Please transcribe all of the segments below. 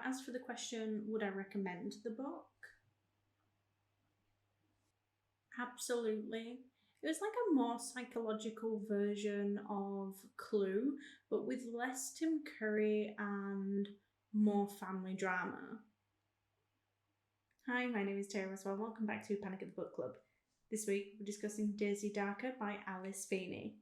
as for the question, would I recommend the book? Absolutely. It was like a more psychological version of Clue, but with less Tim Curry and more family drama. Hi, my name is Tara as well. Welcome back to Panic at the Book Club. This week we're discussing Daisy Darker by Alice Feeney.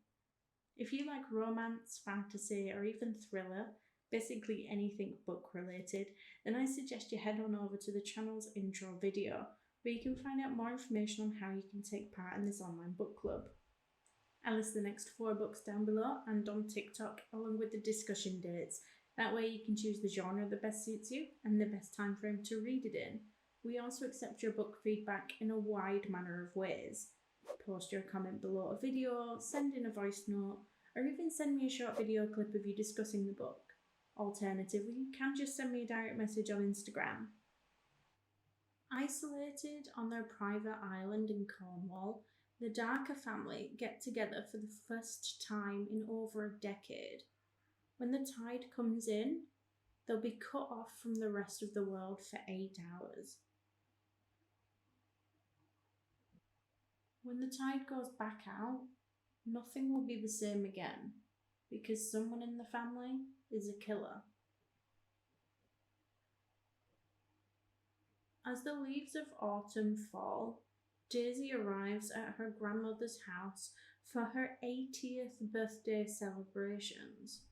If you like romance, fantasy, or even thriller, basically anything book related, then I suggest you head on over to the channel's intro video, where you can find out more information on how you can take part in this online book club. I list the next 4 books down below and on TikTok, along with the discussion dates. That way you can choose the genre that best suits you and the best time frame to read it in. We also accept your book feedback in a wide manner of ways. Post your comment below a video, send in a voice note, or even send me a short video clip of you discussing the book. Alternatively, you can just send me a direct message on Instagram. Isolated on their private island in Cornwall, the Darker family get together for the first time in over a decade. When the tide comes in, they'll be cut off from the rest of the world for 8 hours. When the tide goes back out, nothing will be the same again, because someone in the family is a killer. As the leaves of autumn fall, Daisy arrives at her grandmother's house for her 80th birthday celebrations.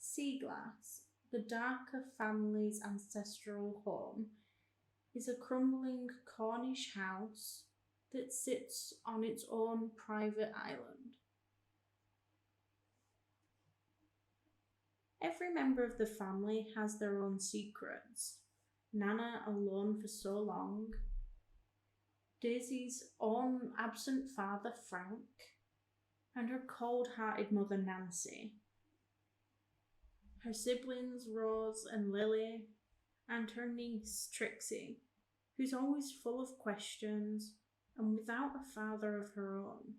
Seaglass, the Darker family's ancestral home, is a crumbling Cornish house that sits on its own private island. Every member of the family has their own secrets. Nana alone for so long, Daisy's own absent father Frank, and her cold-hearted mother Nancy. Her siblings Rose and Lily, and her niece Trixie, who's always full of questions and without a father of her own.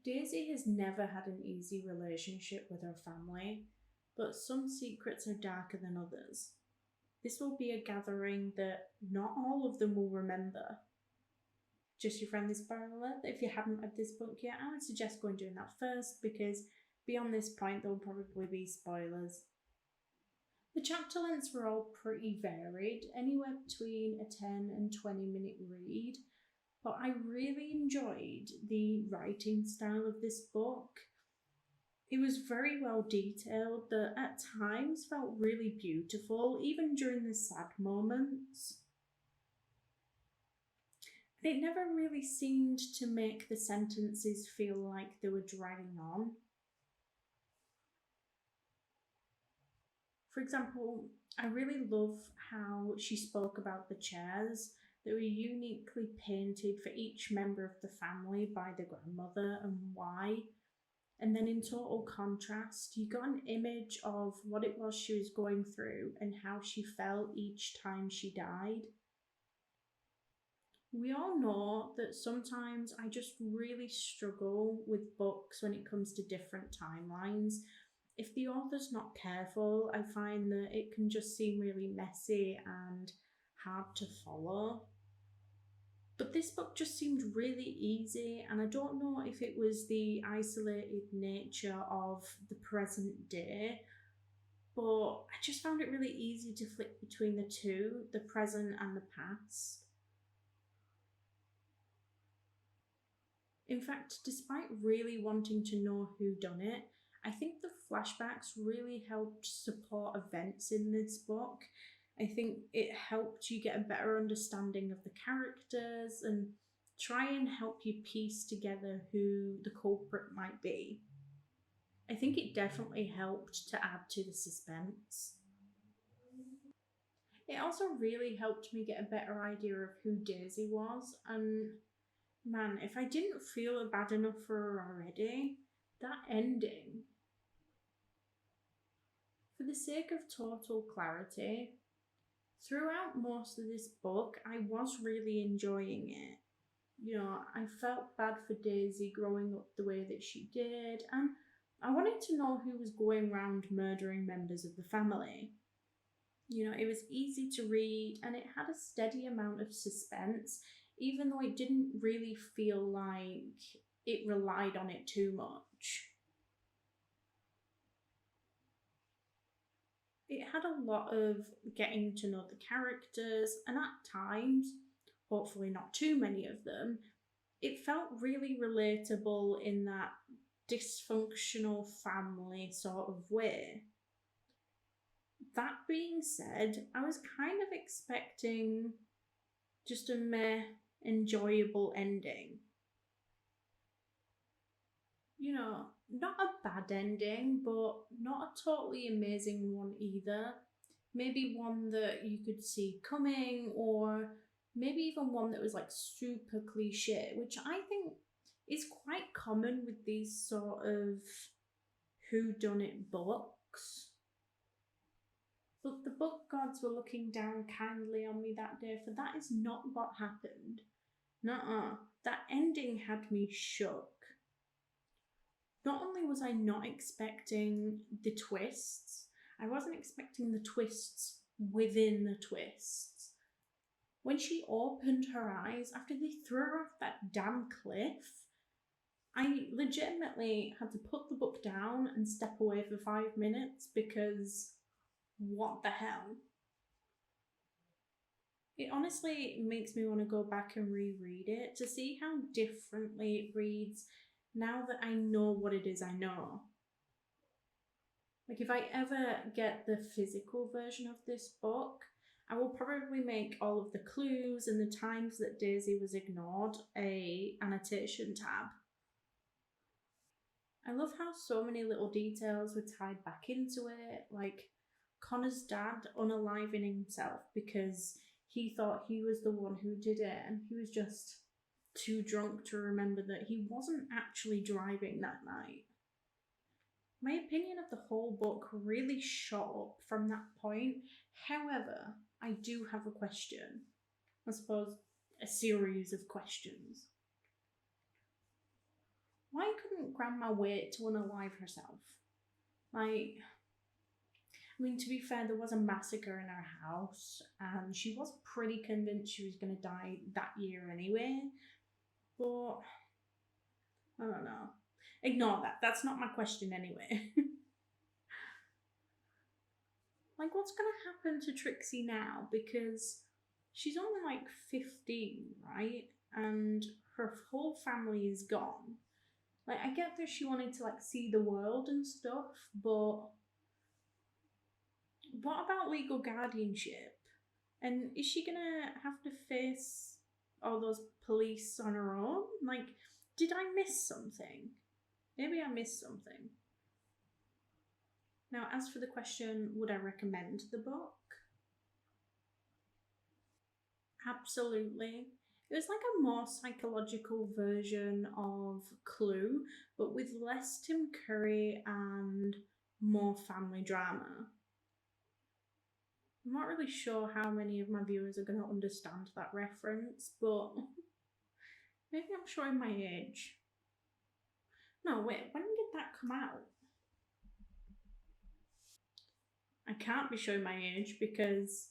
Daisy has never had an easy relationship with her family, but some secrets are darker than others. This will be a gathering that not all of them will remember. Just your friendly spoiler alert, if you haven't read this book yet, I would suggest going doing that first, because beyond this point there will probably be spoilers. The chapter lengths were all pretty varied, anywhere between a 10 and 20 minute read, but I really enjoyed the writing style of this book. It was very well detailed, that at times felt really beautiful, even during the sad moments. And it never really seemed to make the sentences feel like they were dragging on. For example, I really love how she spoke about the chairs that were uniquely painted for each member of the family by the grandmother and why. And then in total contrast, you got an image of what it was she was going through and how she felt each time she died. We all know that sometimes I just really struggle with books when it comes to different timelines. If the author's not careful, I find that it can just seem really messy and hard to follow. But this book just seemed really easy, and I don't know if it was the isolated nature of the present day, but I just found it really easy to flick between the two, the present and the past. In fact, despite really wanting to know who done it, I think the flashbacks really helped support events in this book. I think it helped you get a better understanding of the characters and try and help you piece together who the culprit might be. I think it definitely helped to add to the suspense. It also really helped me get a better idea of who Daisy was, and man, if I didn't feel bad enough for her already, that ending. For the sake of total clarity, throughout most of this book, I was really enjoying it. You know, I felt bad for Daisy growing up the way that she did, and I wanted to know who was going round murdering members of the family. It was easy to read and it had a steady amount of suspense, even though it didn't really feel like it relied on it too much. It had a lot of getting to know the characters, and at times, hopefully not too many of them, it felt really relatable in that dysfunctional family sort of way. That being said, I was kind of expecting just a meh, enjoyable ending. Not a bad ending, but not a totally amazing one either. Maybe one that you could see coming, or maybe even one that was like super cliche, which I think is quite common with these sort of whodunit books. But the book gods were looking down kindly on me that day, for that is not what happened. Nuh-uh. That ending had me shook. Not only was I not expecting the twists, I wasn't expecting the twists within the twists. When she opened her eyes after they threw her off that damn cliff, I legitimately had to put the book down and step away for 5 minutes because what the hell? It honestly makes me want to go back and reread it to see how differently it reads now that I know what it is I know. Like, if I ever get the physical version of this book, I will probably make all of the clues and the times that Daisy was ignored a annotation tab. I love how so many little details were tied back into it, like Connor's dad unaliving himself because he thought he was the one who did it and he was just too drunk to remember that he wasn't actually driving that night. My opinion of the whole book really shot up from that point. However, I do have a question. I suppose a series of questions. Why couldn't Grandma wait to unalive herself? To be fair, there was a massacre in her house, and she was pretty convinced she was going to die that year anyway. But I don't know. Ignore that. That's not my question anyway. What's going to happen to Trixie now? Because she's only like 15, right? And her whole family is gone. I get that she wanted to see the world and stuff, but what about legal guardianship? And is she gonna have to face all those police on her own? Did I miss something? Maybe I missed something. Now, as for the question, would I recommend the book? Absolutely. It was like a more psychological version of Clue, but with less Tim Curry and more family drama. I'm not really sure how many of my viewers are going to understand that reference, but maybe I'm showing my age. No, wait, when did that come out? I can't be showing my age because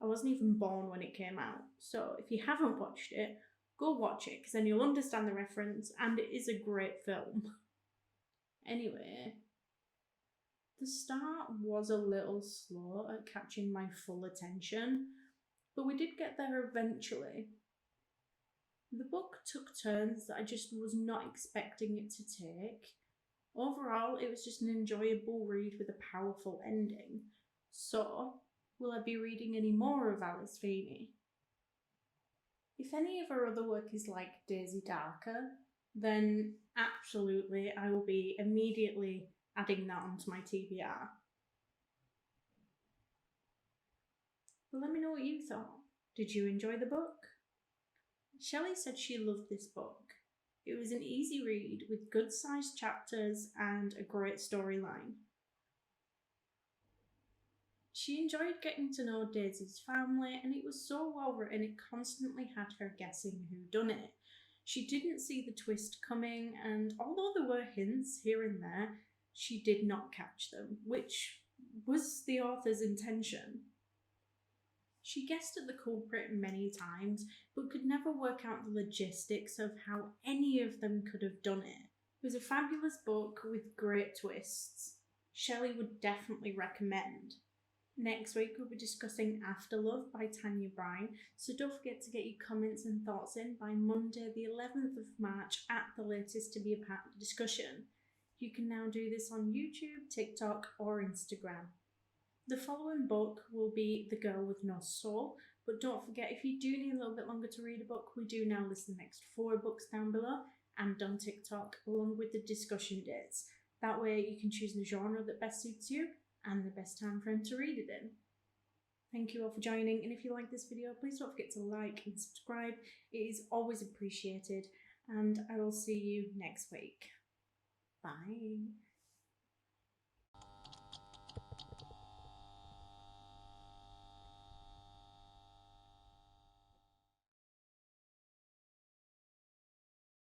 I wasn't even born when it came out. So if you haven't watched it, go watch it because then you'll understand the reference and it is a great film. Anyway, the start was a little slow at catching my full attention, but we did get there eventually. The book took turns that I just was not expecting it to take. Overall, it was just an enjoyable read with a powerful ending. So, will I be reading any more of Alice Feeney? If any of her other work is like Daisy Darker, then absolutely I will be immediately adding that onto my TBR. But let me know what you thought. Did you enjoy the book? Shelley said she loved this book. It was an easy read with good sized chapters and a great storyline. She enjoyed getting to know Daisy's family, and it was so well written it constantly had her guessing who done it. She didn't see the twist coming, and although there were hints here and there, she did not catch them, which was the author's intention. She guessed at the culprit many times, but could never work out the logistics of how any of them could have done it. It was a fabulous book with great twists. Shelley would definitely recommend. Next week we'll be discussing Afterlove by Tanya, Byrne, so don't forget to get your comments and thoughts in by Monday the 11th of March at the latest to be a part of the discussion. You can now do this on YouTube, TikTok or Instagram. The following book will be The Girl with No Soul, but don't forget, if you do need a little bit longer to read a book, we do now list the next 4 books down below and on TikTok along with the discussion dates. That way you can choose the genre that best suits you and the best time frame to read it in. Thank you all for joining, and if you like this video, please don't forget to like and subscribe. It is always appreciated, and I will see you next week. Bye.